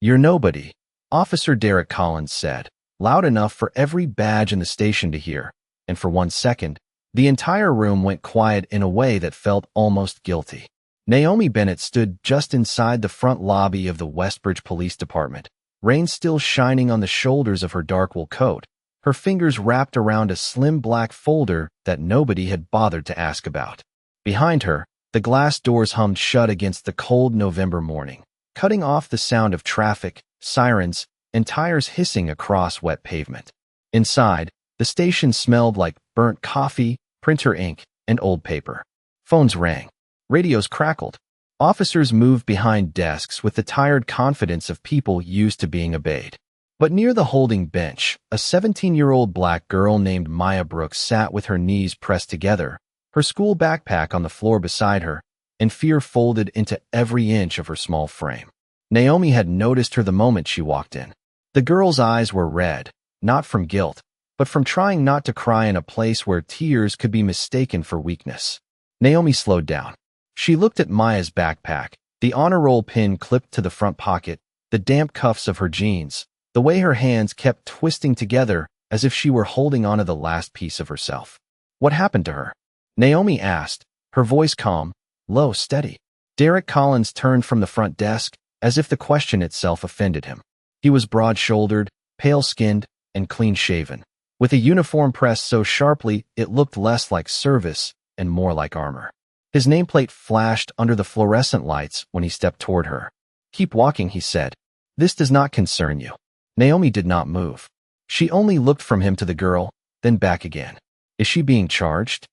"You're nobody," Officer Derek Collins said, loud enough for every badge in the station to hear, and for 1 second, the entire room went quiet in a way that felt almost guilty. Naomi Bennett stood just inside the front lobby of the Westbridge Police Department, rain still shining on the shoulders of her dark wool coat, her fingers wrapped around a slim black folder that nobody had bothered to ask about. Behind her, the glass doors hummed shut against the cold November morning, cutting off the sound of traffic, sirens, and tires hissing across wet pavement. Inside, the station smelled like burnt coffee, printer ink, and old paper. Phones rang. Radios crackled. Officers moved behind desks with the tired confidence of people used to being obeyed. But near the holding bench, a 17-year-old black girl named Maya Brooks sat with her knees pressed together, her school backpack on the floor beside her, and fear folded into every inch of her small frame. Naomi had noticed her the moment she walked in. The girl's eyes were red, not from guilt, but from trying not to cry in a place where tears could be mistaken for weakness. Naomi slowed down. She looked at Maya's backpack, the honor roll pin clipped to the front pocket, the damp cuffs of her jeans, the way her hands kept twisting together as if she were holding onto the last piece of herself. What happened to her? Naomi asked, her voice calm, low, steady. Derek Collins turned from the front desk, as if the question itself offended him. He was broad-shouldered, pale-skinned, and clean-shaven, with a uniform pressed so sharply it looked less like service and more like armor. His nameplate flashed under the fluorescent lights when he stepped toward her. "Keep walking," he said. "This does not concern you." Naomi did not move. She only looked from him to the girl, then back again. "Is she being charged?"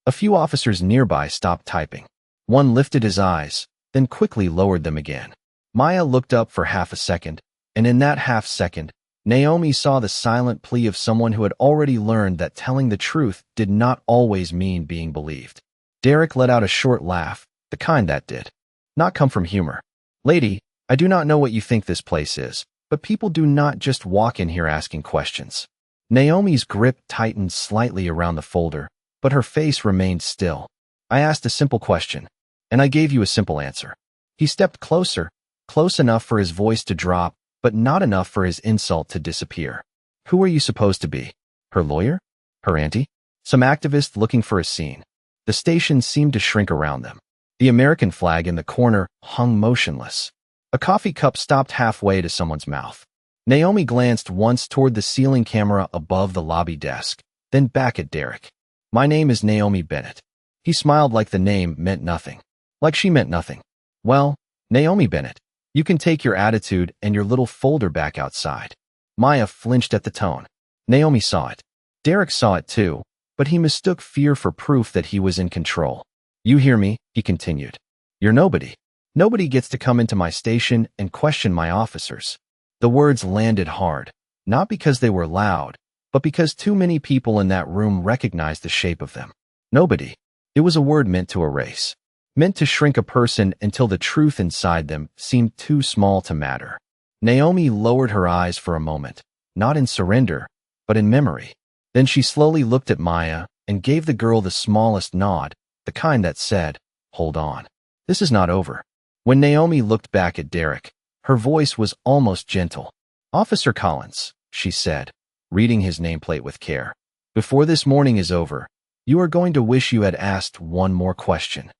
A few officers nearby stopped typing. One lifted his eyes, then quickly lowered them again. Maya looked up for half a second, and in that half second, Naomi saw the silent plea of someone who had already learned that telling the truth did not always mean being believed. Derek let out a short laugh, the kind that did not come from humor. "Lady, I do not know what you think this place is, but people do not just walk in here asking questions." Naomi's grip tightened slightly around the folder, but her face remained still. "I asked a simple question, and I gave you a simple answer." He stepped closer, close enough for his voice to drop, but not enough for his insult to disappear. "Who are you supposed to be? Her lawyer? Her auntie? Some activist looking for a scene?" The station seemed to shrink around them. The American flag in the corner hung motionless. A coffee cup stopped halfway to someone's mouth. Naomi glanced once toward the ceiling camera above the lobby desk, then back at Derek. "My name is Naomi Bennett." He smiled like the name meant nothing. Like she meant nothing. "Well, Naomi Bennett, you can take your attitude and your little folder back outside." Maya flinched at the tone. Naomi saw it. Derek saw it too, but he mistook fear for proof that he was in control. "You hear me?" he continued. "You're nobody. Nobody gets to come into my station and question my officers." The words landed hard, not because they were loud, but because too many people in that room recognized the shape of them. Nobody. It was a word meant to erase, meant to shrink a person until the truth inside them seemed too small to matter. Naomi lowered her eyes for a moment, not in surrender, but in memory. Then she slowly looked at Maya and gave the girl the smallest nod, the kind that said, "Hold on. This is not over." When Naomi looked back at Derek, her voice was almost gentle. "Officer Collins," she said, reading his nameplate with care. "Before this morning is over, you are going to wish you had asked one more question."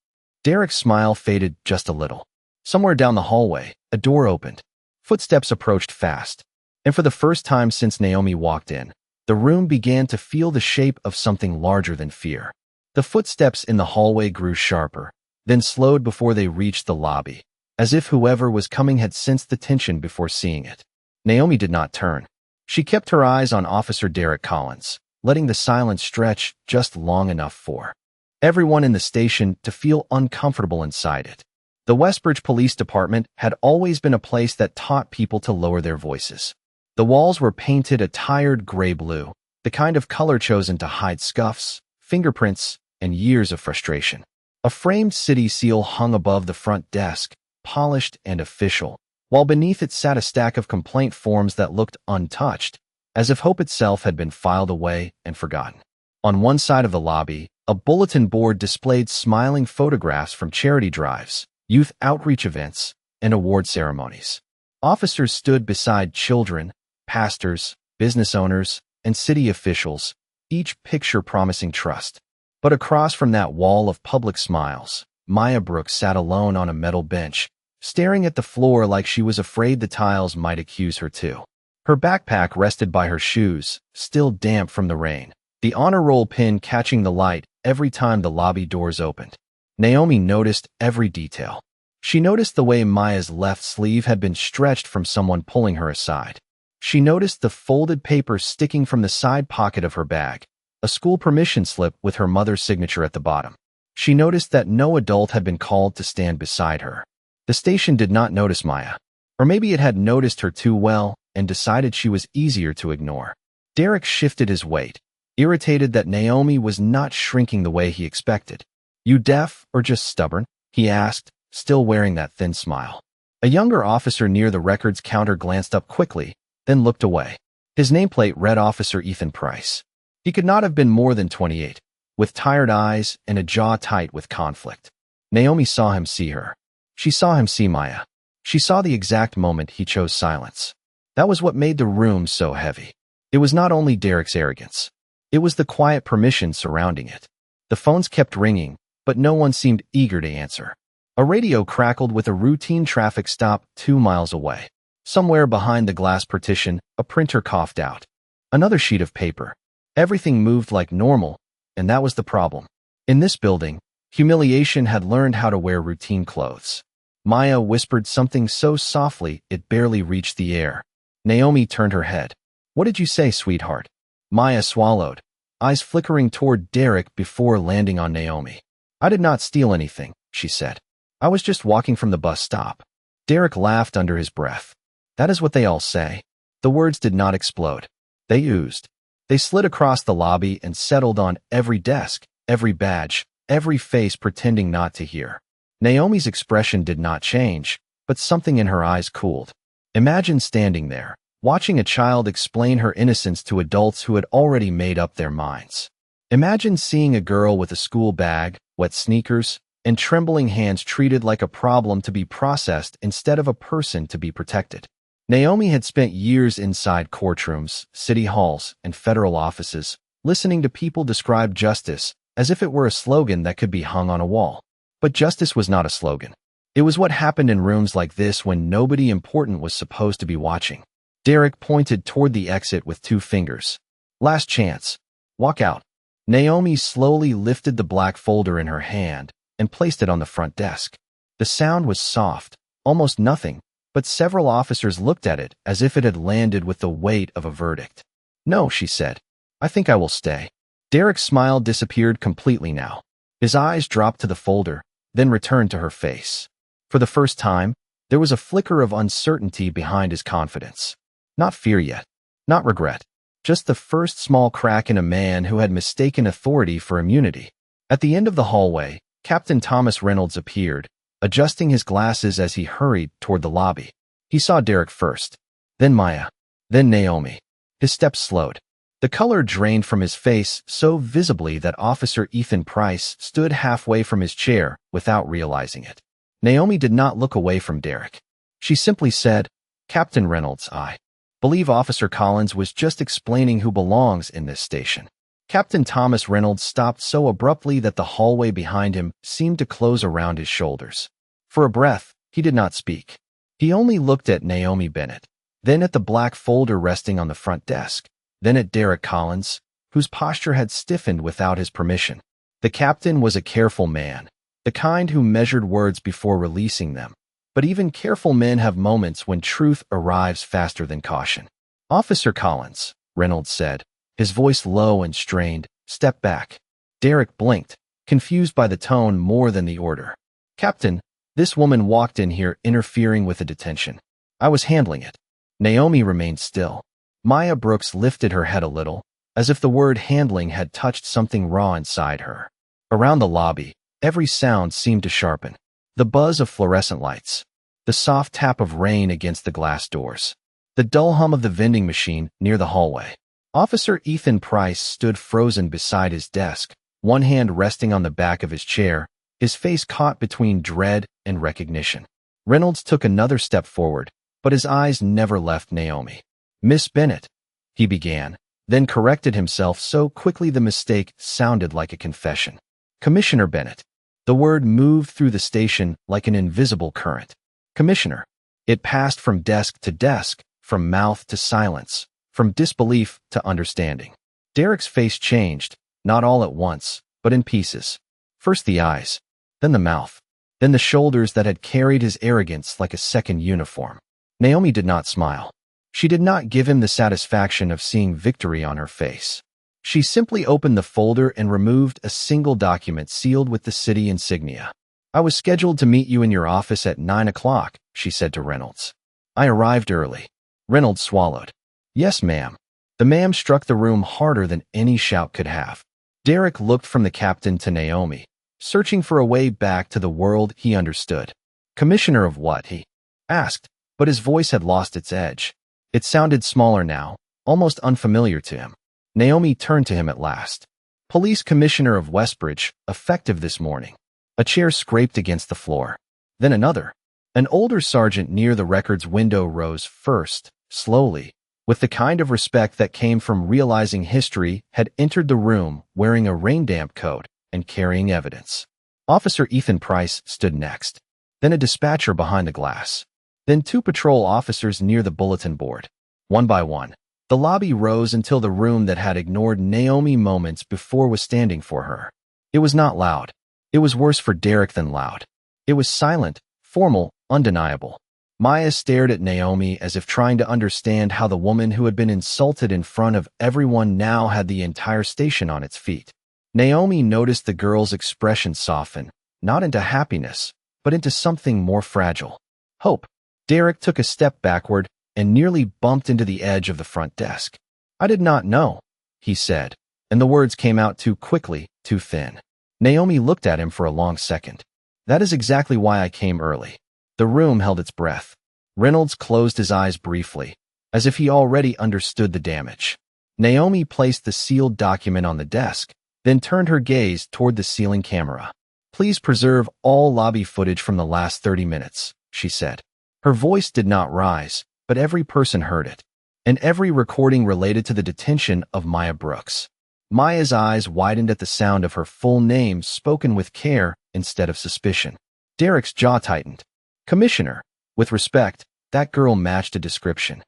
Derek's smile faded just a little. Somewhere down the hallway, a door opened. Footsteps approached fast, and for the first time since Naomi walked in, the room began to feel the shape of something larger than fear. The footsteps in the hallway grew sharper, then slowed before they reached the lobby, as if whoever was coming had sensed the tension before seeing it. Naomi did not turn. She kept her eyes on Officer Derek Collins, letting the silence stretch just long enough for everyone in the station to feel uncomfortable inside it. The Westbridge Police Department had always been a place that taught people to lower their voices. The walls were painted a tired gray-blue, the kind of color chosen to hide scuffs, fingerprints, and years of frustration. A framed city seal hung above the front desk, polished and official, while beneath it sat a stack of complaint forms that looked untouched, as if hope itself had been filed away and forgotten. On one side of the lobby, a bulletin board displayed smiling photographs from charity drives, youth outreach events, and award ceremonies. Officers stood beside children, pastors, business owners, and city officials, each picture promising trust. But across from that wall of public smiles, Maya Brooks sat alone on a metal bench, staring at the floor like she was afraid the tiles might accuse her too. Her backpack rested by her shoes, still damp from the rain, the honor roll pin catching the light every time the lobby doors opened. Naomi noticed every detail. She noticed the way Maya's left sleeve had been stretched from someone pulling her aside. She noticed the folded paper sticking from the side pocket of her bag, a school permission slip with her mother's signature at the bottom. She noticed that no adult had been called to stand beside her. The station did not notice Maya. Or maybe it had noticed her too well and decided she was easier to ignore. Derek shifted his weight, irritated that Naomi was not shrinking the way he expected. "You deaf or just stubborn?" he asked, still wearing that thin smile. A younger officer near the records counter glanced up quickly, then looked away. His nameplate read Officer Ethan Price. He could not have been more than 28, with tired eyes and a jaw tight with conflict. Naomi saw him see her. She saw him see Maya. She saw the exact moment he chose silence. That was what made the room so heavy. It was not only Derek's arrogance. It was the quiet permission surrounding it. The phones kept ringing, but no one seemed eager to answer. A radio crackled with a routine traffic stop 2 miles away. Somewhere behind the glass partition, a printer coughed out. Another sheet of paper. Everything moved like normal, and that was the problem. In this building, humiliation had learned how to wear routine clothes. Maya whispered something so softly it barely reached the air. Naomi turned her head. "What did you say, sweetheart?" Maya swallowed, eyes flickering toward Derek before landing on Naomi. "I did not steal anything," she said. "I was just walking from the bus stop." Derek laughed under his breath. "That is what they all say." The words did not explode. They oozed. They slid across the lobby and settled on every desk, every badge, every face pretending not to hear. Naomi's expression did not change, but something in her eyes cooled. Imagine standing there, watching a child explain her innocence to adults who had already made up their minds. Imagine seeing a girl with a school bag, wet sneakers, and trembling hands treated like a problem to be processed instead of a person to be protected. Naomi had spent years inside courtrooms, city halls, and federal offices, listening to people describe justice as if it were a slogan that could be hung on a wall. But justice was not a slogan. It was what happened in rooms like this when nobody important was supposed to be watching. Derek pointed toward the exit with 2 fingers. "Last chance. Walk out." Naomi slowly lifted the black folder in her hand and placed it on the front desk. The sound was soft, almost nothing, but several officers looked at it as if it had landed with the weight of a verdict. "No," she said. "I think I will stay." Derek's smile disappeared completely now. His eyes dropped to the folder, then returned to her face. For the first time, there was a flicker of uncertainty behind his confidence. Not fear yet, not regret, just the first small crack in a man who had mistaken authority for immunity. At the end of the hallway, Captain Thomas Reynolds appeared, adjusting his glasses as he hurried toward the lobby. He saw Derek first, then Maya, then Naomi. His steps slowed. The color drained from his face so visibly that Officer Ethan Price stood halfway from his chair without realizing it. Naomi did not look away from Derek. She simply said, "Captain Reynolds, I believe Officer Collins was just explaining who belongs in this station." Captain Thomas Reynolds stopped so abruptly that the hallway behind him seemed to close around his shoulders. For a breath, he did not speak. He only looked at Naomi Bennett, then at the black folder resting on the front desk, then at Derek Collins, whose posture had stiffened without his permission. The captain was a careful man, the kind who measured words before releasing them. But even careful men have moments when truth arrives faster than caution. "Officer Collins," Reynolds said, his voice low and strained, "step back." Derek blinked, confused by the tone more than the order. "Captain, this woman walked in here interfering with a detention. I was handling it." Naomi remained still. Maya Brooks lifted her head a little, as if the word handling had touched something raw inside her. Around the lobby, every sound seemed to sharpen. The buzz of fluorescent lights, the soft tap of rain against the glass doors, the dull hum of the vending machine near the hallway. Officer Ethan Price stood frozen beside his desk, one hand resting on the back of his chair, his face caught between dread and recognition. Reynolds took another step forward, but his eyes never left Naomi. "Miss Bennett," he began, then corrected himself so quickly the mistake sounded like a confession. "Commissioner Bennett." The word moved through the station like an invisible current. "Commissioner." It passed from desk to desk, from mouth to silence, from disbelief to understanding. Derek's face changed, not all at once, but in pieces. First the eyes, then the mouth, then the shoulders that had carried his arrogance like a second uniform. Naomi did not smile. She did not give him the satisfaction of seeing victory on her face. She simply opened the folder and removed a single document sealed with the city insignia. "I was scheduled to meet you in your office at 9 o'clock, she said to Reynolds. "I arrived early." Reynolds swallowed. "Yes, ma'am." The ma'am struck the room harder than any shout could have. Derek looked from the captain to Naomi, searching for a way back to the world he understood. "Commissioner of what?" he asked, but his voice had lost its edge. It sounded smaller now, almost unfamiliar to him. Naomi turned to him at last. "Police Commissioner of Westbridge, effective this morning." A chair scraped against the floor. Then another. An older sergeant near the records window rose first, slowly, with the kind of respect that came from realizing history had entered the room wearing a rain-damp coat and carrying evidence. Officer Ethan Price stood next, then a dispatcher behind the glass, then 2 patrol officers near the bulletin board. One by one, the lobby rose until the room that had ignored Naomi moments before was standing for her. It was not loud. It was worse for Derek than loud. It was silent, formal, undeniable. Maya stared at Naomi as if trying to understand how the woman who had been insulted in front of everyone now had the entire station on its feet. Naomi noticed the girl's expression soften, not into happiness, but into something more fragile. Hope. Derek took a step backward and nearly bumped into the edge of the front desk. "I did not know," he said, and the words came out too quickly, too thin. Naomi looked at him for a long second. "That is exactly why I came early." The room held its breath. Reynolds closed his eyes briefly, as if he already understood the damage. Naomi placed the sealed document on the desk, then turned her gaze toward the ceiling camera. "Please preserve all lobby footage from the last 30 minutes, she said. Her voice did not rise, but every person heard it, and every recording related to the detention of Maya Brooks. Maya's eyes widened at the sound of her full name spoken with care instead of suspicion. Derek's jaw tightened. "Commissioner." With respect, that girl matched a description.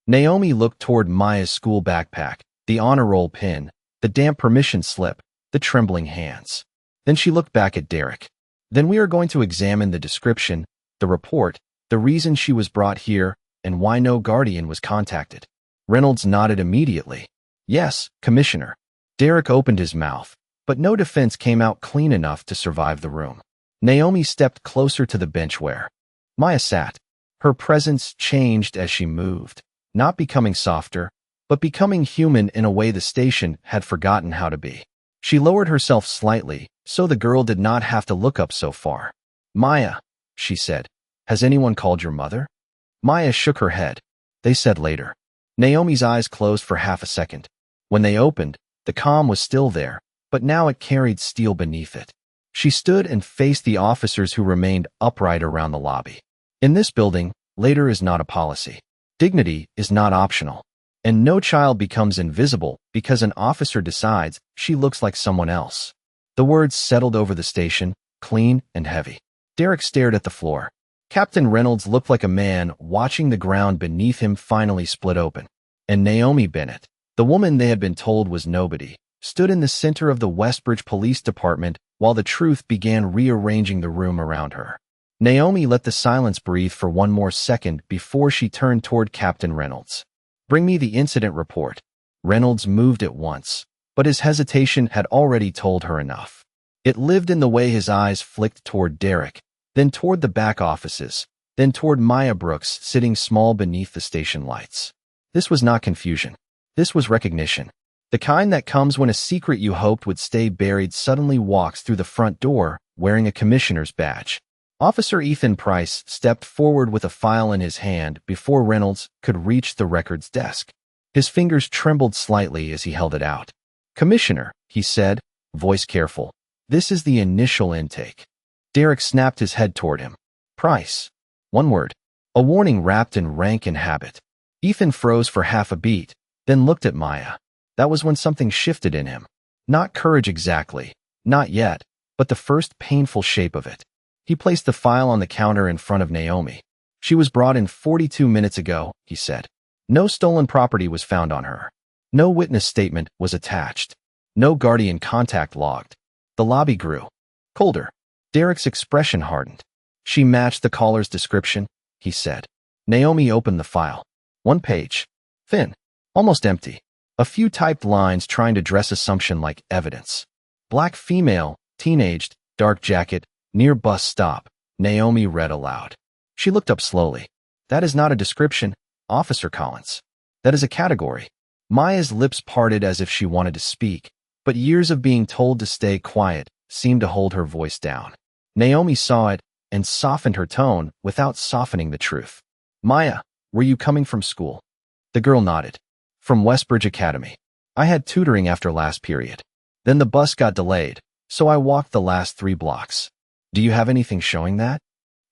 Naomi looked toward Maya's school backpack, the honor roll pin, the damp permission slip, the trembling hands. Then she looked back at Derek. "Then we are going to examine the description, the report, the reason she was brought here, and why no guardian was contacted." Reynolds nodded immediately. "Yes, Commissioner." Derek opened his mouth, but no defense came out clean enough to survive the room. Naomi stepped closer to the bench where Maya sat. Her presence changed as she moved, not becoming softer, but becoming human in a way the station had forgotten how to be. She lowered herself slightly, so the girl did not have to look up so far. "Maya," she said, "has anyone called your mother?" Maya shook her head. "They said later." Naomi's eyes closed for half a second. When they opened, the calm was still there, but now it carried steel beneath it. She stood and faced the officers who remained upright around the lobby. In this building, later is not a policy. Dignity is not optional. And no child becomes invisible because an officer decides she looks like someone else. The words settled over the station, clean and heavy. Derek stared at the floor. Captain Reynolds looked like a man watching the ground beneath him finally split open. And Naomi Bennett, the woman they had been told was nobody, stood in the center of the Westbridge Police Department while the truth began rearranging the room around her. Naomi let the silence breathe for one more second before she turned toward Captain Reynolds. "Bring me the incident report." Reynolds moved at once, but his hesitation had already told her enough. It lived in the way his eyes flicked toward Derek, then toward the back offices, then toward Maya Brooks sitting small beneath the station lights. This was not confusion. This was recognition. The kind that comes when a secret you hoped would stay buried suddenly walks through the front door wearing a commissioner's badge. Officer Ethan Price stepped forward with a file in his hand before Reynolds could reach the records desk. His fingers trembled slightly as he held it out. "Commissioner," he said, voice careful, "this is the initial intake." Derek snapped his head toward him. "Price." One word. A warning wrapped in rank and habit. Ethan froze for half a beat, then looked at Maya. That was when something shifted in him. Not courage exactly, not yet, but the first painful shape of it. He placed the file on the counter in front of Naomi. She was brought in 42 minutes ago, he said. No stolen property was found on her. No witness statement was attached. No guardian contact logged. The lobby grew colder. Derek's expression hardened. She matched the caller's description, he said. Naomi opened the file. One page. Thin. Almost empty. A few typed lines trying to dress assumption like evidence. Black female, teenaged, dark jacket, near bus stop. Naomi read aloud. She looked up slowly. That is not a description, Officer Collins. That is a category. Maya's lips parted as if she wanted to speak, but years of being told to stay quiet seemed to hold her voice down. Naomi saw it and softened her tone without softening the truth. Maya, were you coming from school? The girl nodded. From Westbridge Academy. I had tutoring after last period. Then the bus got delayed, so I walked the last 3 blocks. Do you have anything showing that?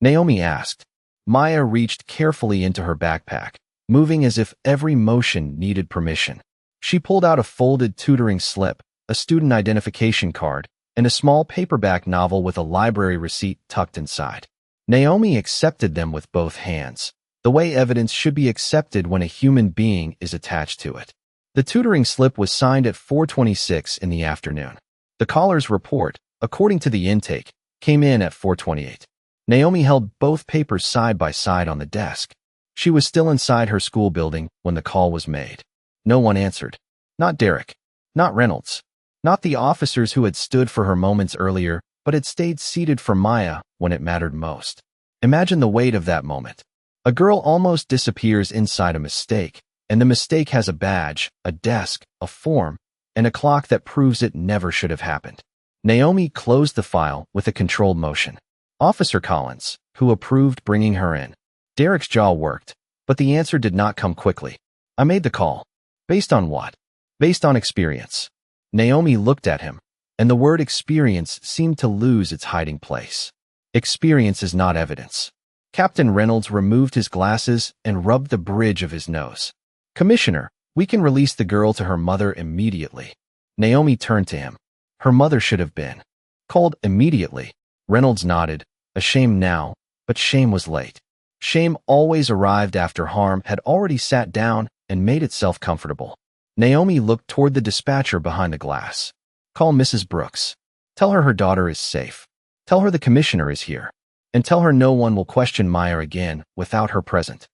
Naomi asked. Maya reached carefully into her backpack, moving as if every motion needed permission. She pulled out a folded tutoring slip, a student identification card, and a small paperback novel with a library receipt tucked inside. Naomi accepted them with both hands, the way evidence should be accepted when a human being is attached to it. The tutoring slip was signed at 4:26 in the afternoon. The caller's report, according to the intake, came in at 4:28. Naomi held both papers side by side on the desk. She was still inside her school building when the call was made. No one answered. Not Derek. Not Reynolds. Not the officers who had stood for her moments earlier, but had stayed seated for Maya when it mattered most. Imagine the weight of that moment. A girl almost disappears inside a mistake, and the mistake has a badge, a desk, a form, and a clock that proves it never should have happened. Naomi closed the file with a controlled motion. Officer Collins, who approved bringing her in. Derek's jaw worked, but the answer did not come quickly. I made the call. Based on what? Based on experience. Naomi looked at him, and the word experience seemed to lose its hiding place. Experience is not evidence. Captain Reynolds removed his glasses and rubbed the bridge of his nose. Commissioner, we can release the girl to her mother immediately. Naomi turned to him. Her mother should have been called immediately. Reynolds nodded, ashamed now, but shame was late. Shame always arrived after harm had already sat down and made itself comfortable. Naomi looked toward the dispatcher behind the glass. Call Mrs. Brooks. Tell her daughter is safe. Tell her the commissioner is here. And tell her no one will question Maya again without her present.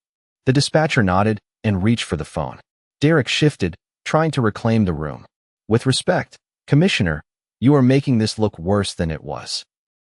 The dispatcher nodded and reached for the phone. Derek shifted, trying to reclaim the room. With respect, Commissioner, you are making this look worse than it was.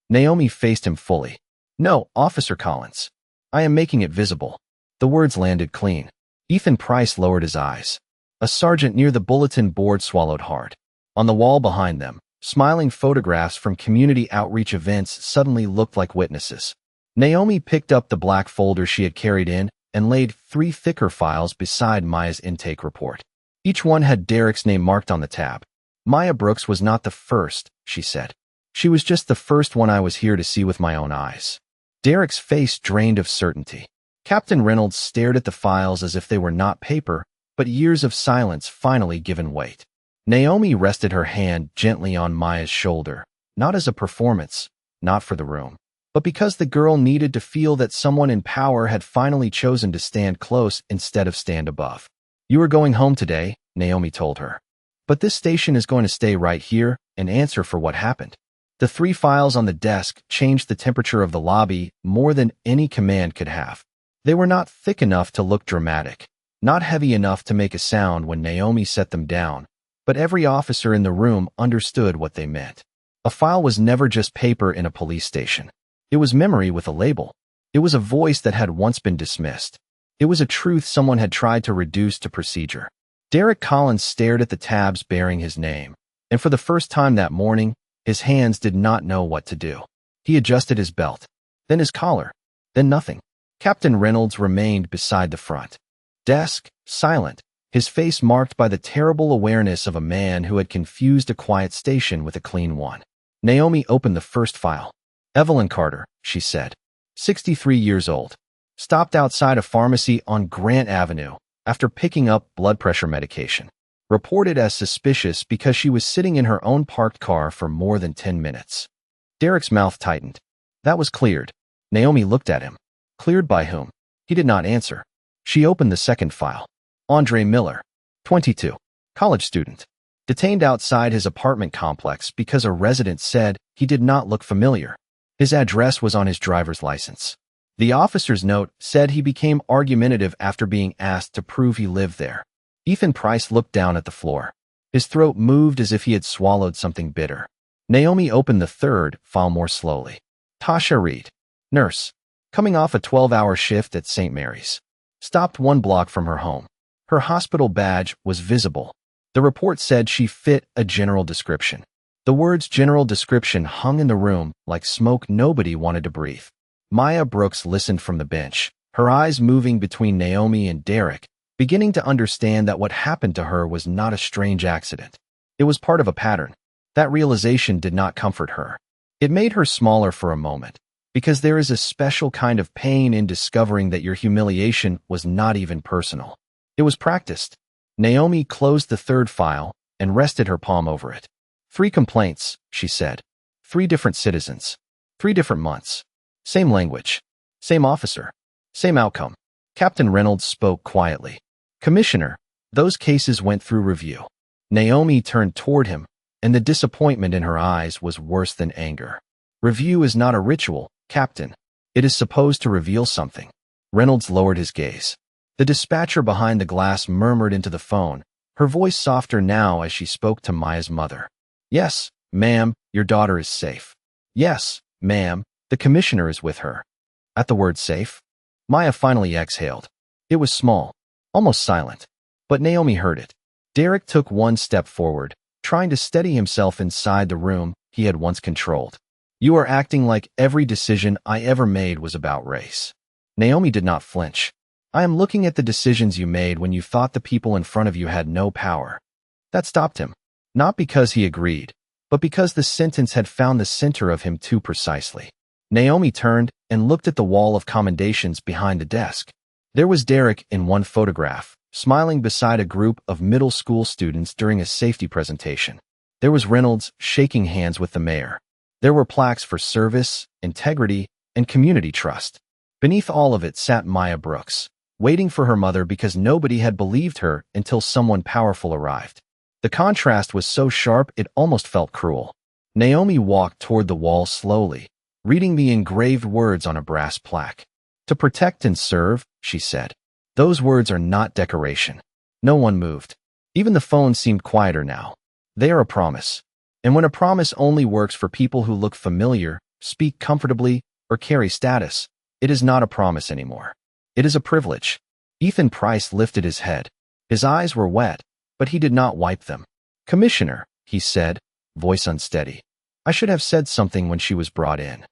Naomi faced him fully. No, Officer Collins. I am making it visible. The words landed clean. Ethan Price lowered his eyes. A sergeant near the bulletin board swallowed hard. On the wall behind them, smiling photographs from community outreach events suddenly looked like witnesses. Naomi picked up the black folder she had carried in and laid 3 thicker files beside Maya's intake report. Each one had Derek's name marked on the tab. Maya Brooks was not the first, she said. She was just the first one I was here to see with my own eyes. Derek's face drained of certainty. Captain Reynolds stared at the files as if they were not paper, but years of silence finally given weight. Naomi rested her hand gently on Maya's shoulder, not as a performance, not for the room, but because the girl needed to feel that someone in power had finally chosen to stand close instead of stand above. You are going home today, Naomi told her. But this station is going to stay right here and answer for what happened. The 3 files on the desk changed the temperature of the lobby more than any command could have. They were not thick enough to look dramatic, not heavy enough to make a sound when Naomi set them down, but every officer in the room understood what they meant. A file was never just paper in a police station. It was memory with a label. It was a voice that had once been dismissed. It was a truth someone had tried to reduce to procedure. Derek Collins stared at the tabs bearing his name, and for the first time that morning, his hands did not know what to do. He adjusted his belt, then his collar, then nothing. Captain Reynolds remained beside the front desk, silent, his face marked by the terrible awareness of a man who had confused a quiet station with a clean one. Naomi opened the first file. Evelyn Carter, she said. 63 years old. Stopped outside a pharmacy on Grant Avenue after picking up blood pressure medication. Reported as suspicious because she was sitting in her own parked car for more than 10 minutes. Derek's mouth tightened. That was cleared. Naomi looked at him. Cleared by whom? He did not answer. She opened the second file. Andre Miller, 22, college student. Detained outside his apartment complex because a resident said he did not look familiar. His address was on his driver's license. The officer's note said he became argumentative after being asked to prove he lived there. Ethan Price looked down at the floor. His throat moved as if he had swallowed something bitter. Naomi opened the third file more slowly. Tasha Reed, nurse, coming off a 12-hour shift at St. Mary's. Stopped 1 block from her home. Her hospital badge was visible. The report said she fit a general description. The words general description hung in the room like smoke nobody wanted to breathe. Maya Brooks listened from the bench, her eyes moving between Naomi and Derek, beginning to understand that what happened to her was not a strange accident. It was part of a pattern. That realization did not comfort her. It made her smaller for a moment, because there is a special kind of pain in discovering that your humiliation was not even personal. It was practiced. Naomi closed the third file and rested her palm over it. 3 complaints, she said. 3 different citizens. 3 different months. Same language. Same officer. Same outcome. Captain Reynolds spoke quietly. Commissioner, those cases went through review. Naomi turned toward him, and the disappointment in her eyes was worse than anger. Review is not a ritual, Captain. It is supposed to reveal something. Reynolds lowered his gaze. The dispatcher behind the glass murmured into the phone, her voice softer now as she spoke to Maya's mother. Yes, ma'am, your daughter is safe. Yes, ma'am, the commissioner is with her. At the word safe, Maya finally exhaled. It was small, almost silent, but Naomi heard it. Derek took 1 step forward, trying to steady himself inside the room he had once controlled. You are acting like every decision I ever made was about race. Naomi did not flinch. I am looking at the decisions you made when you thought the people in front of you had no power. That stopped him. Not because he agreed, but because the sentence had found the center of him too precisely. Naomi turned and looked at the wall of commendations behind the desk. There was Derek in one photograph, smiling beside a group of middle school students during a safety presentation. There was Reynolds shaking hands with the mayor. There were plaques for service, integrity, and community trust. Beneath all of it sat Maya Brooks, waiting for her mother because nobody had believed her until someone powerful arrived. The contrast was so sharp it almost felt cruel. Naomi walked toward the wall slowly, reading the engraved words on a brass plaque. To protect and serve, she said. Those words are not decoration. No one moved. Even the phone seemed quieter now. They are a promise. And when a promise only works for people who look familiar, speak comfortably, or carry status, it is not a promise anymore. It is a privilege. Ethan Price lifted his head. His eyes were wet, but he did not wipe them. Commissioner, he said, voice unsteady. I should have said something when she was brought in.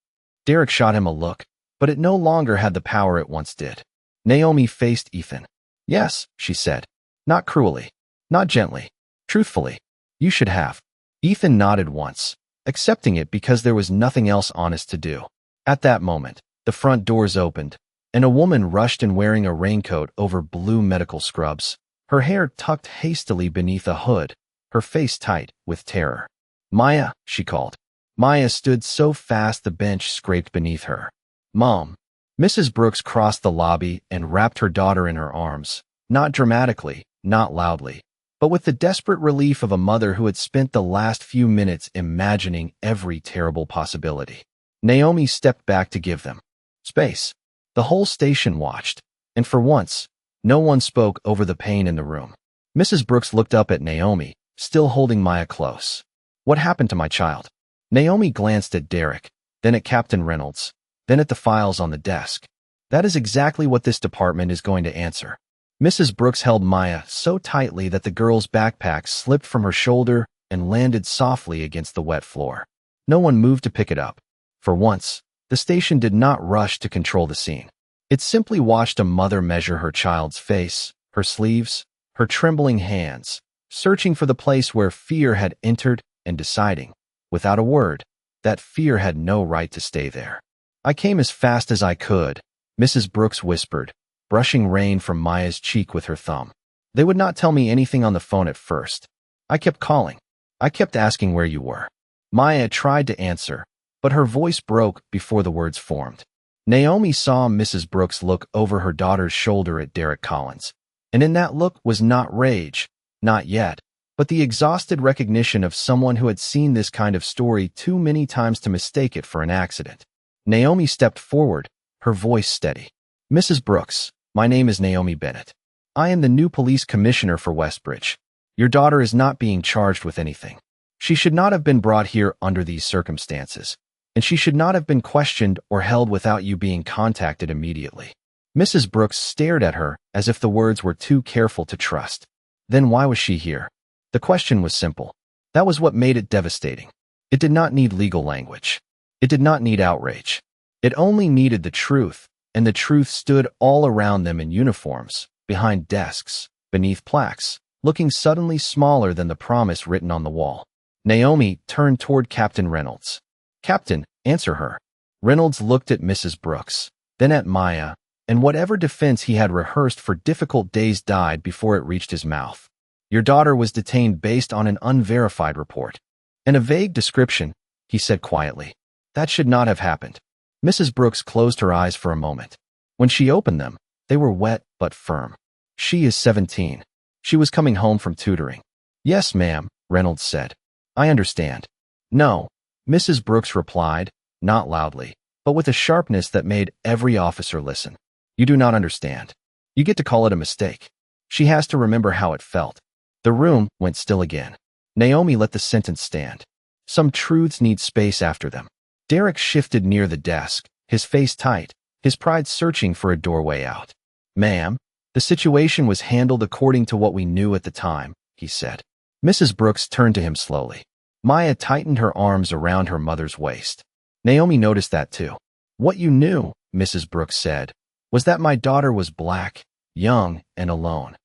Derek shot him a look, but it no longer had the power it once did. Naomi faced Ethan. Yes, she said. Not cruelly. Not gently. Truthfully. You should have. Ethan nodded once, accepting it because there was nothing else honest to do. At that moment, the front doors opened, and a woman rushed in wearing a raincoat over blue medical scrubs, her hair tucked hastily beneath a hood, her face tight with terror. Maya, she called. Maya stood so fast the bench scraped beneath her. Mom. Mrs. Brooks crossed the lobby and wrapped her daughter in her arms, not dramatically, not loudly, but with the desperate relief of a mother who had spent the last few minutes imagining every terrible possibility. Naomi stepped back to give them space. The whole station watched, and for once, no one spoke over the pain in the room. Mrs. Brooks looked up at Naomi, still holding Maya close. What happened to my child? Naomi glanced at Derek, then at Captain Reynolds, then at the files on the desk. That is exactly what this department is going to answer. Mrs. Brooks held Maya so tightly that the girl's backpack slipped from her shoulder and landed softly against the wet floor. No one moved to pick it up. For once, the station did not rush to control the scene. It simply watched a mother measure her child's face, her sleeves, her trembling hands, searching for the place where fear had entered and deciding, without a word, that fear had no right to stay there. I came as fast as I could, Mrs. Brooks whispered, brushing rain from Maya's cheek with her thumb. They would not tell me anything on the phone at first. I kept calling. I kept asking where you were. Maya tried to answer, but her voice broke before the words formed. Naomi saw Mrs. Brooks look over her daughter's shoulder at Derek Collins, and in that look was not rage, not yet, but the exhausted recognition of someone who had seen this kind of story too many times to mistake it for an accident. Naomi stepped forward, her voice steady. Mrs. Brooks, my name is Naomi Bennett. I am the new police commissioner for Westbridge. Your daughter is not being charged with anything. She should not have been brought here under these circumstances, and she should not have been questioned or held without you being contacted immediately. Mrs. Brooks stared at her as if the words were too careful to trust. Then why was she here? The question was simple. That was what made it devastating. It did not need legal language. It did not need outrage. It only needed the truth, and the truth stood all around them in uniforms, behind desks, beneath plaques, looking suddenly smaller than the promise written on the wall. Naomi turned toward Captain Reynolds. Captain, answer her. Reynolds looked at Mrs. Brooks, then at Maya, and whatever defense he had rehearsed for difficult days died before it reached his mouth. Your daughter was detained based on an unverified report. And a vague description, he said quietly. That should not have happened. Mrs. Brooks closed her eyes for a moment. When she opened them, they were wet but firm. She is 17. She was coming home from tutoring. Yes, ma'am, Reynolds said. I understand. No, Mrs. Brooks replied, not loudly, but with a sharpness that made every officer listen. You do not understand. You get to call it a mistake. She has to remember how it felt. The room went still again. Naomi let the sentence stand. Some truths need space after them. Derek shifted near the desk, his face tight, his pride searching for a doorway out. Ma'am, the situation was handled according to what we knew at the time, he said. Mrs. Brooks turned to him slowly. Maya tightened her arms around her mother's waist. Naomi noticed that too. What you knew, Mrs. Brooks said, was that my daughter was black, young, and alone.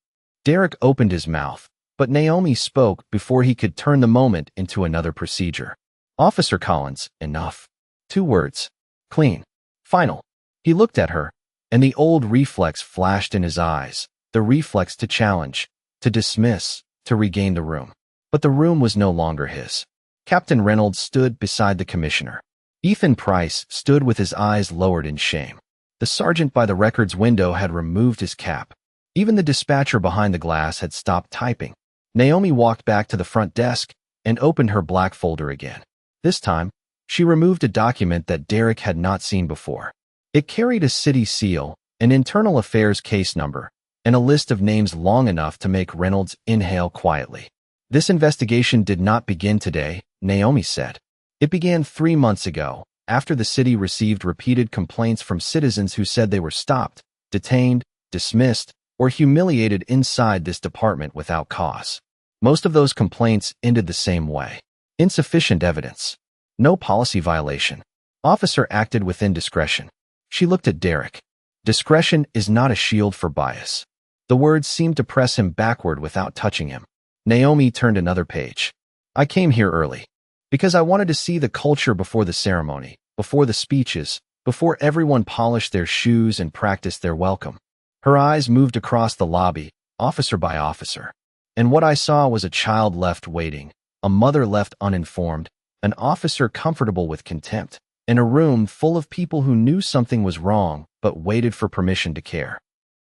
Derek opened his mouth, but Naomi spoke before he could turn the moment into another procedure. Officer Collins, enough. 2 words. Clean. Final. He looked at her, and the old reflex flashed in his eyes, the reflex to challenge, to dismiss, to regain the room. But the room was no longer his. Captain Reynolds stood beside the commissioner. Ethan Price stood with his eyes lowered in shame. The sergeant by the records window had removed his cap. Even the dispatcher behind the glass had stopped typing. Naomi walked back to the front desk and opened her black folder again. This time, she removed a document that Derek had not seen before. It carried a city seal, an internal affairs case number, and a list of names long enough to make Reynolds inhale quietly. This investigation did not begin today, Naomi said. It began 3 months ago, after the city received repeated complaints from citizens who said they were stopped, detained, dismissed, or humiliated inside this department without cause. Most of those complaints ended the same way. Insufficient evidence. No policy violation. Officer acted within discretion. She looked at Derek. Discretion is not a shield for bias. The words seemed to press him backward without touching him. Naomi turned another page. I came here early because I wanted to see the culture before the ceremony, before the speeches, before everyone polished their shoes and practiced their welcome. Her eyes moved across the lobby, officer by officer. And what I saw was a child left waiting, a mother left uninformed, an officer comfortable with contempt, and a room full of people who knew something was wrong but waited for permission to care.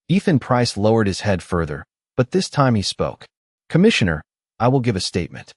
Ethan Price lowered his head further, but this time he spoke. Commissioner, I will give a statement.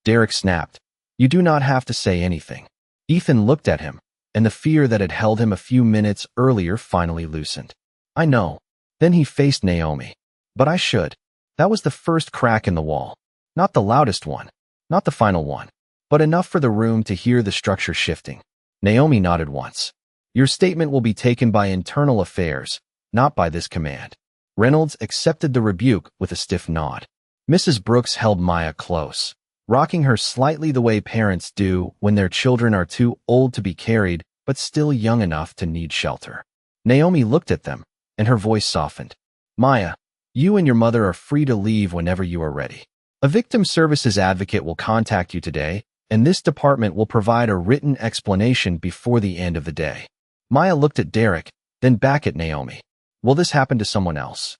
Derek snapped. You do not have to say anything. Ethan looked at him, and the fear that had held him a few minutes earlier finally loosened. I know. Then he faced Naomi. But I should. That was the first crack in the wall. Not the loudest one. Not the final one. But enough for the room to hear the structure shifting. Naomi nodded once. Your statement will be taken by internal affairs, not by this command. Reynolds accepted the rebuke with a stiff nod. Mrs. Brooks held Maya close, rocking her slightly the way parents do when their children are too old to be carried but still young enough to need shelter. Naomi looked at them, and her voice softened. Maya, you and your mother are free to leave whenever you are ready. A victim services advocate will contact you today, and this department will provide a written explanation before the end of the day. Maya looked at Derek, then back at Naomi. Will this happen to someone else?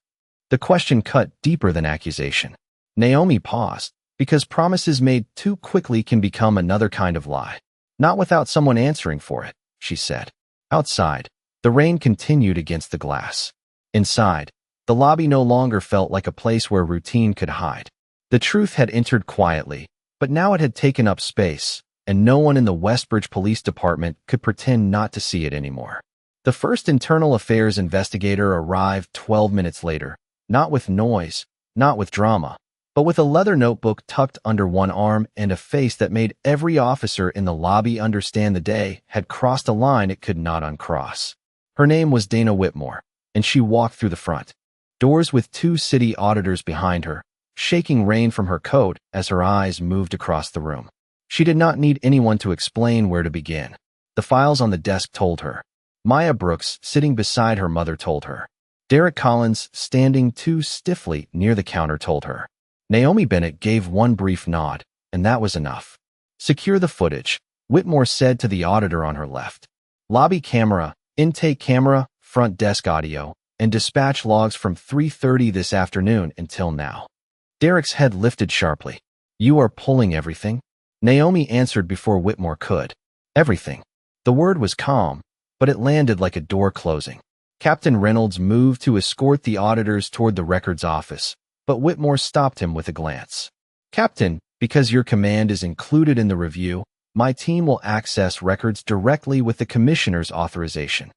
The question cut deeper than accusation. Naomi paused, because promises made too quickly can become another kind of lie. Not without someone answering for it, she said. Outside, the rain continued against the glass. Inside, the lobby no longer felt like a place where routine could hide. The truth had entered quietly, but now it had taken up space, and no one in the Westbridge Police Department could pretend not to see it anymore. The first internal affairs investigator arrived 12 minutes later, not with noise, not with drama, but with a leather notebook tucked under one arm and a face that made every officer in the lobby understand the day had crossed a line it could not uncross. Her name was Dana Whitmore, and she walked through the front doors with 2 city auditors behind her, shaking rain from her coat as her eyes moved across the room. She did not need anyone to explain where to begin. The files on the desk told her. Maya Brooks, sitting beside her mother, told her. Derek Collins, standing too stiffly near the counter, told her. Naomi Bennett gave one brief nod, and that was enough. Secure the footage, Whitmore said to the auditor on her left. Lobby camera, intake camera, front desk audio, and dispatch logs from 3:30 this afternoon until now. Derek's head lifted sharply. You are pulling everything? Naomi answered before Whitmore could. Everything. The word was calm, but it landed like a door closing. Captain Reynolds moved to escort the auditors toward the records office, but Whitmore stopped him with a glance. Captain, because your command is included in the review, my team will access records directly with the commissioner's authorization.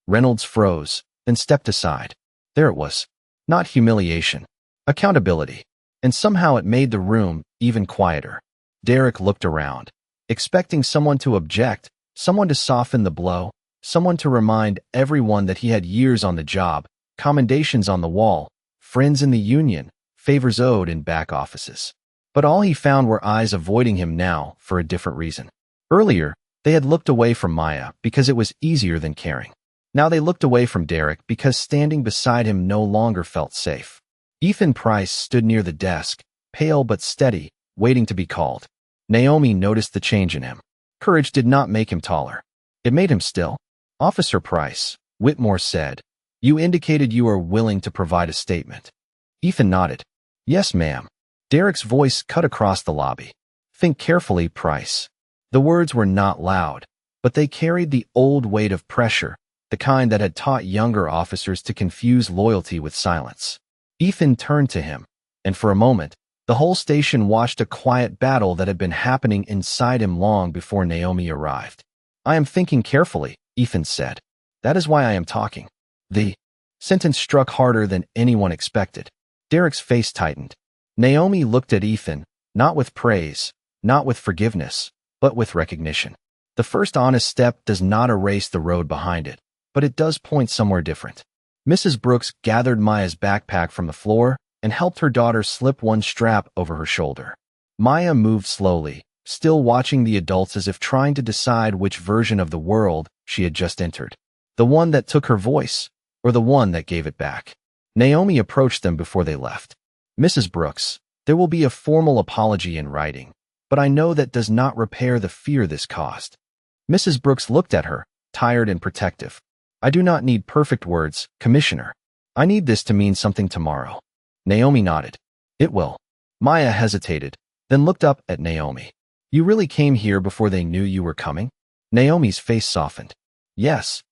Reynolds froze, then stepped aside. There it was. Not humiliation. Accountability. And somehow it made the room even quieter. Derek looked around, expecting someone to object, someone to soften the blow, someone to remind everyone that he had years on the job, commendations on the wall, friends in the union, favors owed in back offices. But all he found were eyes avoiding him now for a different reason. Earlier, they had looked away from Maya because it was easier than caring. Now they looked away from Derek because standing beside him no longer felt safe. Ethan Price stood near the desk, pale but steady, waiting to be called. Naomi noticed the change in him. Courage did not make him taller. It made him still. Officer Price, Whitmore said, you indicated you are willing to provide a statement. Ethan nodded. Yes, ma'am. Derek's voice cut across the lobby. Think carefully, Price. The words were not loud, but they carried the old weight of pressure, the kind that had taught younger officers to confuse loyalty with silence. Ethan turned to him, and for a moment, the whole station watched a quiet battle that had been happening inside him long before Naomi arrived. I am thinking carefully, Ethan said. That is why I am talking. The sentence struck harder than anyone expected. Derek's face tightened. Naomi looked at Ethan, not with praise, not with forgiveness, but with recognition. The first honest step does not erase the road behind it, but it does point somewhere different. Mrs. Brooks gathered Maya's backpack from the floor and helped her daughter slip one strap over her shoulder. Maya moved slowly, still watching the adults as if trying to decide which version of the world she had just entered. The one that took her voice, or the one that gave it back. Naomi approached them before they left. Mrs. Brooks, there will be a formal apology in writing, but I know that does not repair the fear this caused. Mrs. Brooks looked at her, tired and protective. I do not need perfect words, Commissioner. I need this to mean something tomorrow. Naomi nodded. It will. Maya hesitated, then looked up at Naomi. You really came here before they knew you were coming? Naomi's face softened. Yes.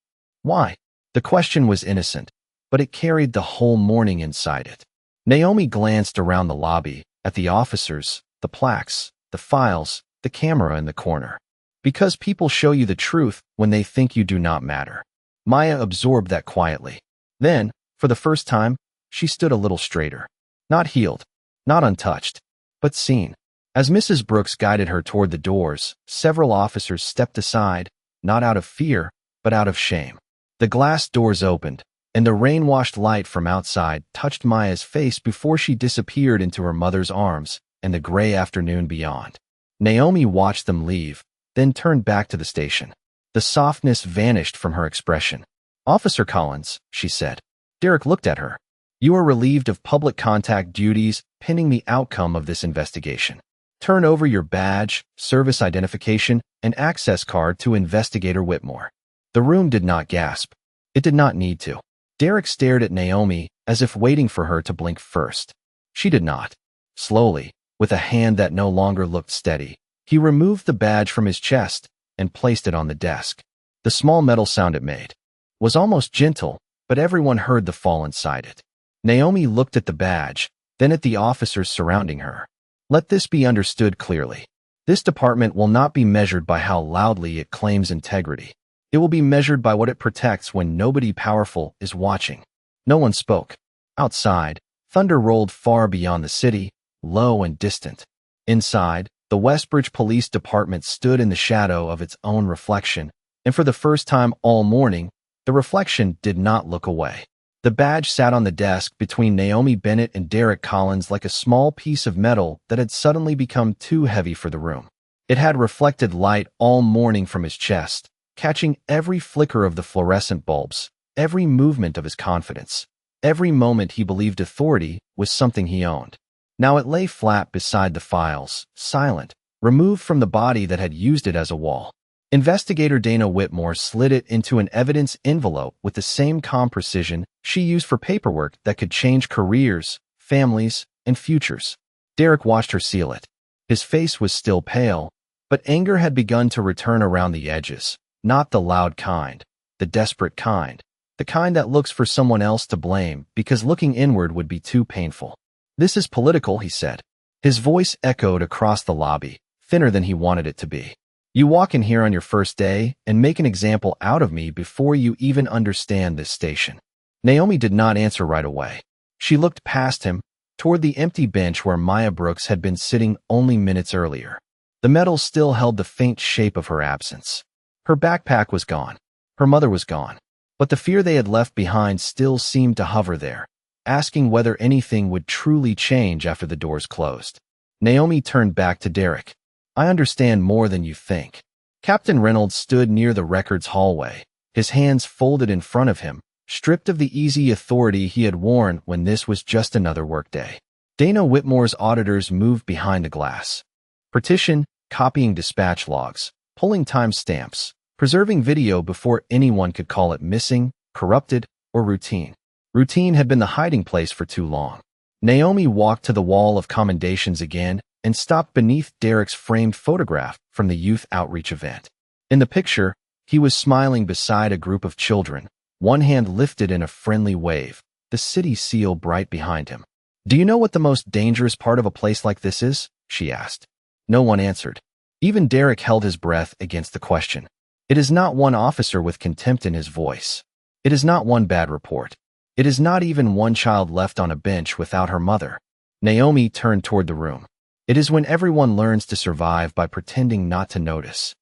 Why? The question was innocent, but it carried the whole morning inside it. Naomi glanced around the lobby, at the officers, the plaques, the files, the camera in the corner. Because people show you the truth when they think you do not matter. Maya absorbed that quietly. Then, for the first time, she stood a little straighter. Not healed, not untouched, but seen. As Mrs. Brooks guided her toward the doors, several officers stepped aside, not out of fear, but out of shame. The glass doors opened, and the rain-washed light from outside touched Maya's face before she disappeared into her mother's arms and the gray afternoon beyond. Naomi watched them leave, then turned back to the station. The softness vanished from her expression. Officer Collins, she said. Derek looked at her. You are relieved of public contact duties pending the outcome of this investigation. Turn over your badge, service identification, and access card to Investigator Whitmore. The room did not gasp. It did not need to. Derek stared at Naomi as if waiting for her to blink first. She did not. Slowly, with a hand that no longer looked steady, he removed the badge from his chest and placed it on the desk. The small metal sound it made was almost gentle, but everyone heard the fall inside it. Naomi looked at the badge, then at the officers surrounding her. Let this be understood clearly. This department will not be measured by how loudly it claims integrity. It will be measured by what it protects when nobody powerful is watching. No one spoke. Outside, thunder rolled far beyond the city, low and distant. Inside, the Westbridge Police Department stood in the shadow of its own reflection, and for the first time all morning, the reflection did not look away. The badge sat on the desk between Naomi Bennett and Derek Collins like a small piece of metal that had suddenly become too heavy for the room. It had reflected light all morning from his chest, catching every flicker of the fluorescent bulbs, every movement of his confidence, every moment he believed authority was something he owned. Now it lay flat beside the files, silent, removed from the body that had used it as a wall. Investigator Dana Whitmore slid it into an evidence envelope with the same calm precision she used for paperwork that could change careers, families, and futures. Derek watched her seal it. His face was still pale, but anger had begun to return around the edges. Not the loud kind, the desperate kind, the kind that looks for someone else to blame because looking inward would be too painful. This is political, he said. His voice echoed across the lobby, thinner than he wanted it to be. You walk in here on your first day and make an example out of me before you even understand this station. Naomi did not answer right away. She looked past him, toward the empty bench where Maya Brooks had been sitting only minutes earlier. The metal still held the faint shape of her absence. Her backpack was gone. Her mother was gone. But the fear they had left behind still seemed to hover there, asking whether anything would truly change after the doors closed. Naomi turned back to Derek. I understand more than you think. Captain Reynolds stood near the records hallway, his hands folded in front of him, stripped of the easy authority he had worn when this was just another workday. Dana Whitmore's auditors moved behind the glass. Partition, copying dispatch logs, pulling timestamps, preserving video before anyone could call it missing, corrupted, or routine. Routine had been the hiding place for too long. Naomi walked to the wall of commendations again and stopped beneath Derek's framed photograph from the youth outreach event. In the picture, he was smiling beside a group of children, one hand lifted in a friendly wave, the city seal bright behind him. Do you know what the most dangerous part of a place like this is? She asked. No one answered. Even Derek held his breath against the question. It is not one officer with contempt in his voice. It is not one bad report. It is not even one child left on a bench without her mother. Naomi turned toward the room. It is when everyone learns to survive by pretending not to notice.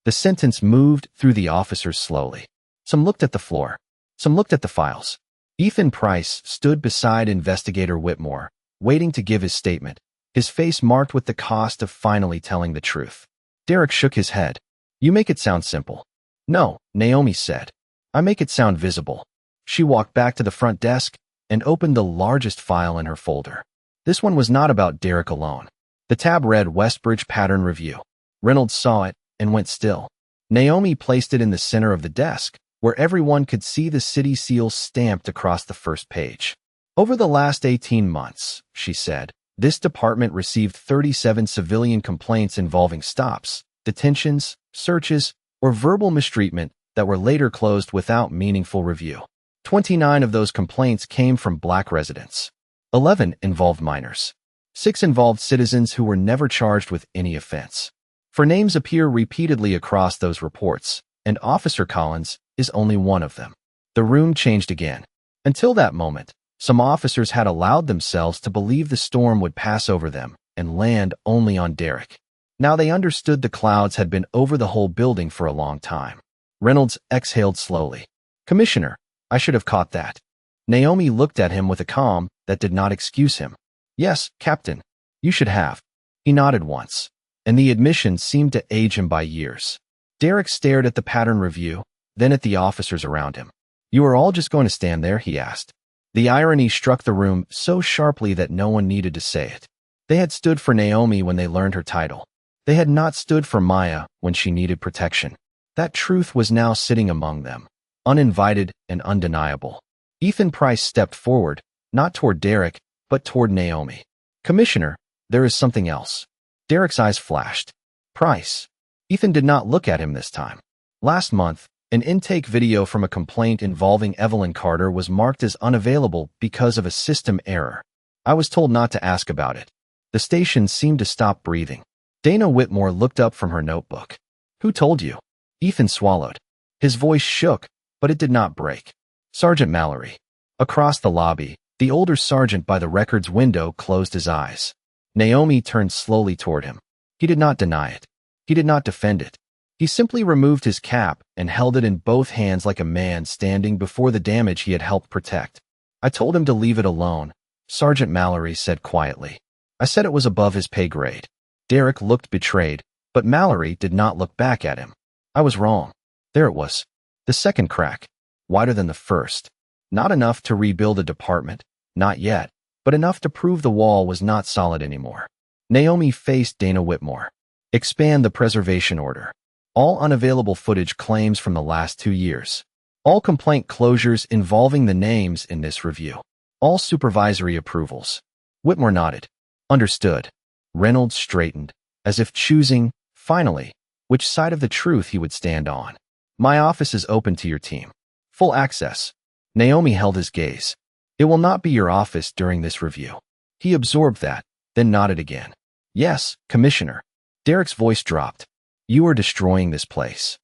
The sentence moved through the officers slowly. Some looked at the floor. Some looked at the files. Ethan Price stood beside Investigator Whitmore, waiting to give his statement, his face marked with the cost of finally telling the truth. Derek shook his head. You make it sound simple. No, Naomi said. I make it sound visible. She walked back to the front desk and opened the largest file in her folder. This one was not about Derek alone. The tab read Westbridge Pattern Review. Reynolds saw it and went still. Naomi placed it in the center of the desk, where everyone could see the city seal stamped across the first page. Over the last 18 months, she said, this department received 37 civilian complaints involving stops, detentions, searches, or verbal mistreatment that were later closed without meaningful review. 29 of those complaints came from Black residents. 11 involved minors. 6 involved citizens who were never charged with any offense. For names appear repeatedly across those reports, and Officer Collins is only one of them. The room changed again. Until that moment, some officers had allowed themselves to believe the storm would pass over them and land only on Derek. Now they understood the clouds had been over the whole building for a long time. Reynolds exhaled slowly. Commissioner, I should have caught that. Naomi looked at him with a calm that did not excuse him. Yes, Captain, you should have. He nodded once, and the admission seemed to age him by years. Derek stared at the pattern review, then at the officers around him. You are all just going to stand there, he asked. The irony struck the room so sharply that no one needed to say it. They had stood for Naomi when they learned her title. They had not stood for Maya when she needed protection. That truth was now sitting among them, uninvited and undeniable. Ethan Price stepped forward, not toward Derek, but toward Naomi. "Commissioner, there is something else." Derek's eyes flashed. "Price." Ethan did not look at him this time. Last month, an intake video from a complaint involving Evelyn Carter was marked as unavailable because of a system error. I was told not to ask about it. The station seemed to stop breathing. Dana Whitmore looked up from her notebook. "Who told you?" Ethan swallowed. His voice shook, but it did not break. "Sergeant Mallory." Across the lobby, the older sergeant by the records window closed his eyes. Naomi turned slowly toward him. He did not deny it. He did not defend it. He simply removed his cap and held it in both hands like a man standing before the damage he had helped protect. "I told him to leave it alone," Sergeant Mallory said quietly. "I said it was above his pay grade." Derek looked betrayed, but Mallory did not look back at him. "I was wrong." There it was. The second crack. Wider than the first. Not enough to rebuild a department. Not yet. But enough to prove the wall was not solid anymore. Naomi faced Dana Whitmore. "Expand the preservation order. All unavailable footage claims from the last 2 years. All complaint closures involving the names in this review. All supervisory approvals." Whitmore nodded. "Understood." Reynolds straightened, as if choosing, finally, which side of the truth he would stand on. "My office is open to your team. Full access." Naomi held his gaze. "It will not be your office during this review." He absorbed that, then nodded again. "Yes, Commissioner." Derek's voice dropped. "You are destroying this place."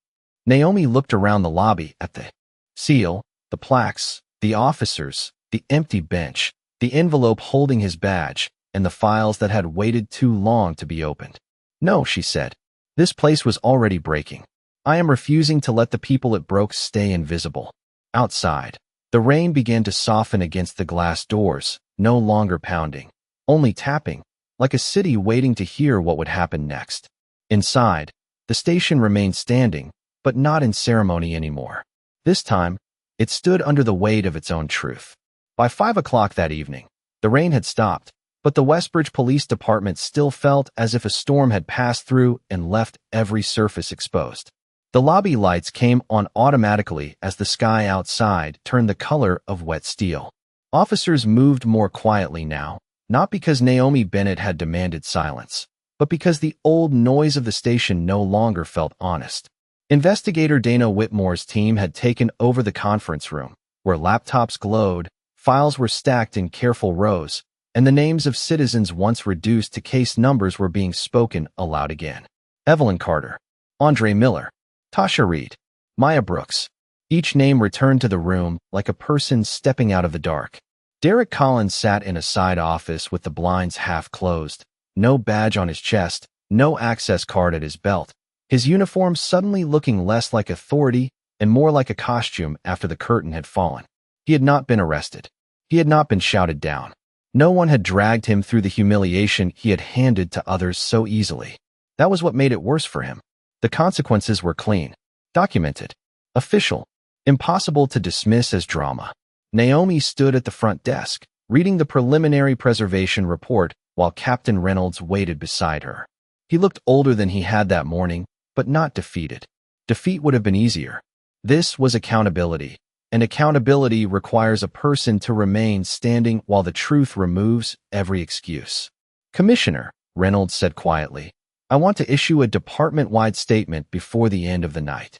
Naomi looked around the lobby at the seal, the plaques, the officers, the empty bench, the envelope holding his badge, and the files that had waited too long to be opened. "No," she said. "This place was already breaking. I am refusing to let the people it broke stay invisible." Outside, the rain began to soften against the glass doors, no longer pounding, only tapping, like a city waiting to hear what would happen next. Inside, the station remained standing, but not in ceremony anymore. This time, it stood under the weight of its own truth. By 5 o'clock that evening, the rain had stopped, but the Westbridge Police Department still felt as if a storm had passed through and left every surface exposed. The lobby lights came on automatically as the sky outside turned the color of wet steel. Officers moved more quietly now, not because Naomi Bennett had demanded silence, but because the old noise of the station no longer felt honest. Investigator Dana Whitmore's team had taken over the conference room, where laptops glowed, files were stacked in careful rows, and the names of citizens once reduced to case numbers were being spoken aloud again. Evelyn Carter, Andre Miller, Tasha Reed, Maya Brooks. Each name returned to the room like a person stepping out of the dark. Derek Collins sat in a side office with the blinds half closed, no badge on his chest, no access card at his belt, his uniform suddenly looking less like authority and more like a costume after the curtain had fallen. He had not been arrested. He had not been shouted down. No one had dragged him through the humiliation he had handed to others so easily. That was what made it worse for him. The consequences were clean, documented, official, impossible to dismiss as drama. Naomi stood at the front desk, reading the preliminary preservation report while Captain Reynolds waited beside her. He looked older than he had that morning, but not defeated. Defeat would have been easier. This was accountability, and accountability requires a person to remain standing while the truth removes every excuse. "Commissioner," Reynolds said quietly, "I want to issue a department-wide statement before the end of the night."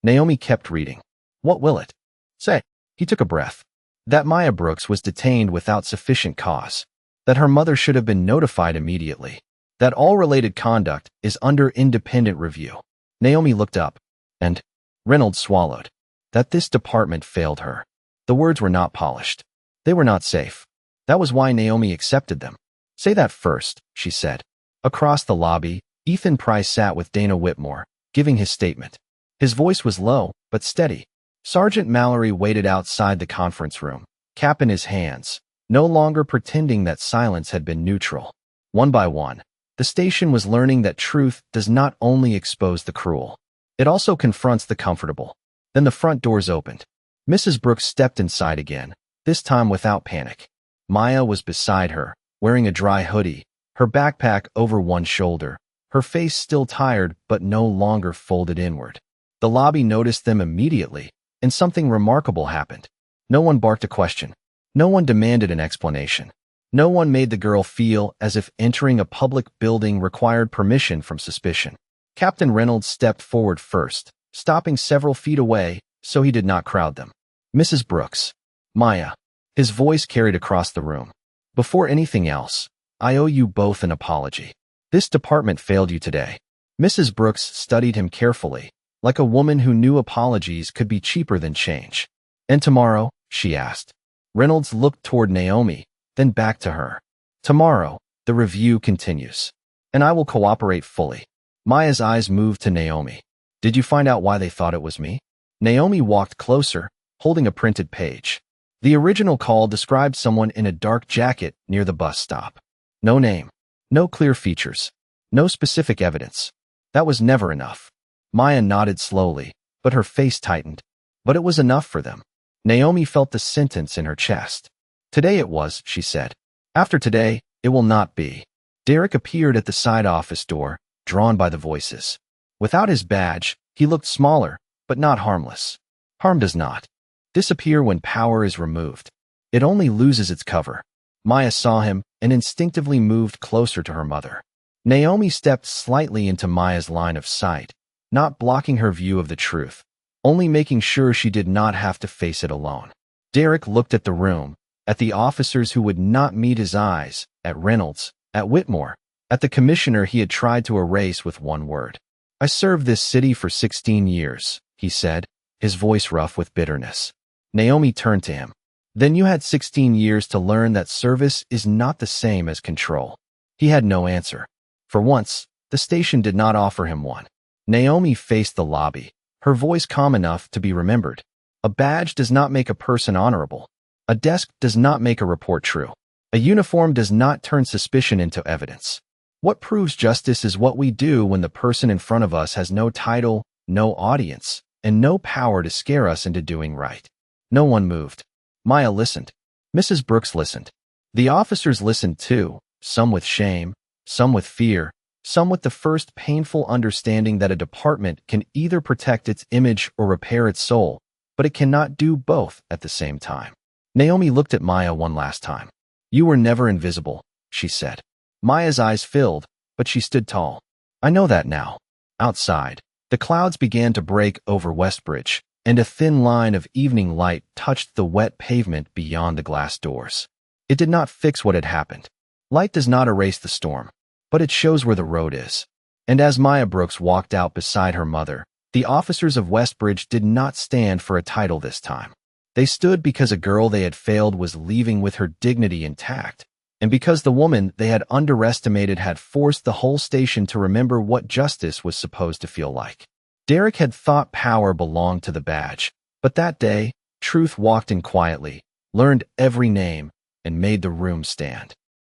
Naomi kept reading. "What will it say?" He took a breath. That Maya Brooks was detained without sufficient cause. That her mother should have been notified immediately. That all related conduct is under independent review. Naomi looked up, and Reynolds swallowed. That this department failed her. The words were not polished. They were not safe. That was why Naomi accepted them. "Say that first," she said. Across the lobby, Ethan Price sat with Dana Whitmore, giving his statement. His voice was low, but steady. Sergeant Mallory waited outside the conference room, cap in his hands, no longer pretending that silence had been neutral. One by one, the station was learning that truth does not only expose the cruel. It also confronts the comfortable. Then the front doors opened. Mrs. Brooks stepped inside again, this time without panic. Maya was beside her, wearing a dry hoodie, her backpack over one shoulder, her face still tired but no longer folded inward. The lobby noticed them immediately, and something remarkable happened. No one barked a question. No one demanded an explanation. No one made the girl feel as if entering a public building required permission from suspicion. Captain Reynolds stepped forward first, stopping several feet away so he did not crowd them. Mrs. Brooks. Maya. His voice carried across the room. Before anything else, I owe you both an apology. This department failed you today. Mrs. Brooks studied him carefully, like a woman who knew apologies could be cheaper than change. And tomorrow? She asked. Reynolds looked toward Naomi, then back to her. Tomorrow, the review continues. And I will cooperate fully. Maya's eyes moved to Naomi. Did you find out why they thought it was me? Naomi walked closer, holding a printed page. The original call described someone in a dark jacket near the bus stop. No name. No clear features. No specific evidence. That was never enough. Maya nodded slowly, but her face tightened. But it was enough for them. Naomi felt the sentence in her chest. Today it was, she said. After today, it will not be. Derek appeared at the side office door, drawn by the voices. Without his badge, he looked smaller, but not harmless. Harm does not disappear when power is removed. It only loses its cover. Maya saw him and instinctively moved closer to her mother. Naomi stepped slightly into Maya's line of sight, not blocking her view of the truth, only making sure she did not have to face it alone. Derek looked at the room, at the officers who would not meet his eyes, at Reynolds, at Whitmore, at the commissioner he had tried to erase with one word. I served this city for 16 years, he said, his voice rough with bitterness. Naomi turned to him. Then you had 16 years to learn that service is not the same as control. He had no answer. For once, the station did not offer him one. Naomi faced the lobby, her voice calm enough to be remembered. A badge does not make a person honorable. A desk does not make a report true. A uniform does not turn suspicion into evidence. What proves justice is what we do when the person in front of us has no title, no audience, and no power to scare us into doing right. No one moved. Maya listened. Mrs. Brooks listened. The officers listened too, some with shame, some with fear, some with the first painful understanding that a department can either protect its image or repair its soul, but it cannot do both at the same time. Naomi looked at Maya one last time. You were never invisible, she said. Maya's eyes filled, but she stood tall. I know that now. Outside, the clouds began to break over Westbridge, and a thin line of evening light touched the wet pavement beyond the glass doors. It did not fix what had happened. Light does not erase the storm, but it shows where the road is. And as Maya Brooks walked out beside her mother, the officers of Westbridge did not stand for a title this time. They stood because a girl they had failed was leaving with her dignity intact, and because the woman they had underestimated had forced the whole station to remember what justice was supposed to feel like. Derek had thought power belonged to the badge, but that day, truth walked in quietly, learned every name, and made the room stand.